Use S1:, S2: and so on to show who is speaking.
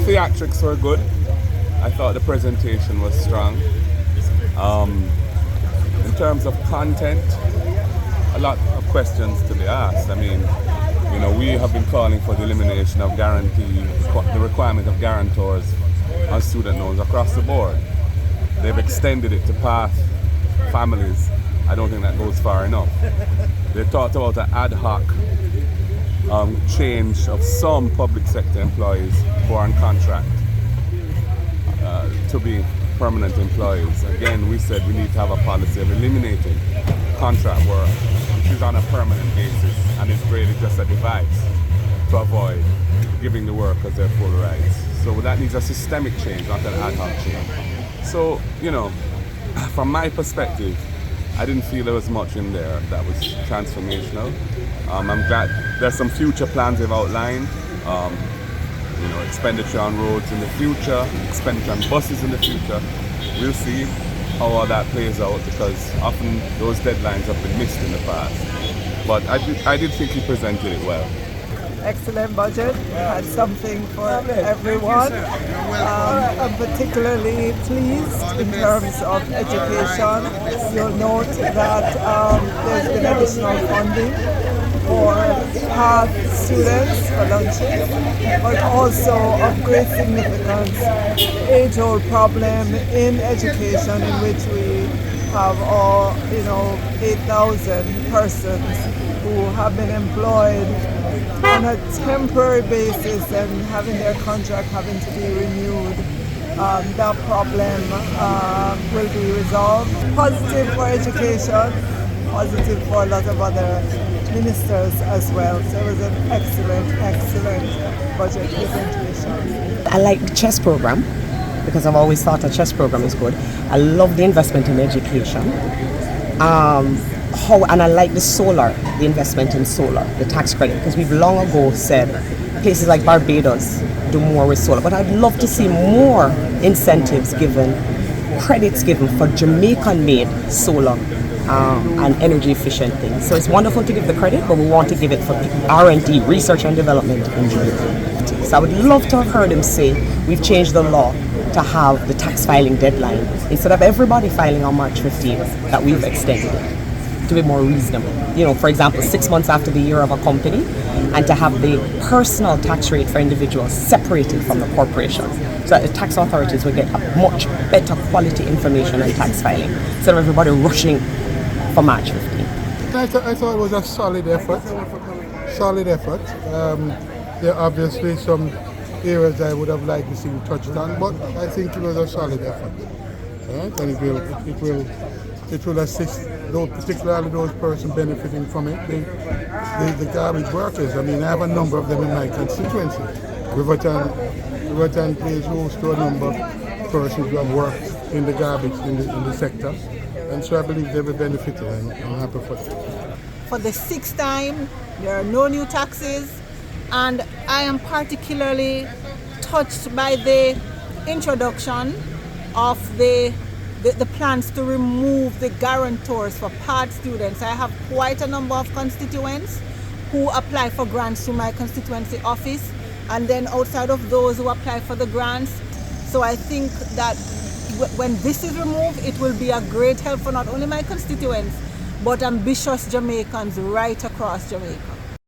S1: theatrics were good. I thought the presentation was strong. In terms of content, a lot of questions to be asked. I mean, we have been calling for the elimination of the requirement of guarantors on student loans across the board. They've extended it to past families. I don't think that goes far enough. They talked about an ad hoc change of some public sector employees who are on contract to be permanent employees. Again, we said we need to have a policy of eliminating contract work, which is on a permanent basis, and it's really just a device to avoid giving the workers their full rights. So that needs a systemic change, not an ad hoc change. So, from my perspective, I didn't feel there was much in there that was transformational. I'm glad there's some future plans they've outlined. Expenditure on roads in the future, expenditure on buses in the future. We'll see how all that plays out, because often those deadlines have been missed in the past. But I did think he presented it well.
S2: Excellent budget, had something for everyone. I'm particularly pleased in terms of education. You'll note that there's been additional funding for path students for lunches, but also of great significance, age-old problem in education in which we have 8,000 persons who have been employed on a temporary basis and having their contract having to be renewed. That problem will be resolved. Positive for education, positive for a lot of other ministers as well. So it was an excellent budget presentation.
S3: I like the chess program because I've always thought a chess program is good. I love the investment in education. And I like the investment in solar, the tax credit, because we've long ago said places like Barbados do more with solar. But I'd love to see more incentives given, credits given for Jamaican-made solar and energy efficient things. So it's wonderful to give the credit, but we want to give it for R&D, research and development in Jamaica. So I would love to have heard him say we've changed the law to have the tax filing deadline, instead of everybody filing on March 15th, that we've extended it to be more reasonable. For example, 6 months after the year of a company, and to have the personal tax rate for individuals separated from the corporation, so that the tax authorities will get a much better quality information and tax filing, instead of everybody rushing for March 15th.
S4: I thought it was a solid effort. There are obviously some areas I would have liked to see touched on, but I think it was a solid effort. Right? And it will assist those, particularly those persons benefiting from it, the garbage workers. I mean, I have a number of them in my constituency. Riverton plays host to a number of persons who have worked in the garbage in the sector, and so I believe they will benefit, and I'm happy for that.
S5: For the sixth time, there are no new taxes, and I am particularly touched by the introduction of the plans to remove the guarantors for part students. I have quite a number of constituents who apply for grants to my constituency office, and then outside of those who apply for the grants. So I think that when this is removed, it will be a great help for not only my constituents, but ambitious Jamaicans right across Jamaica.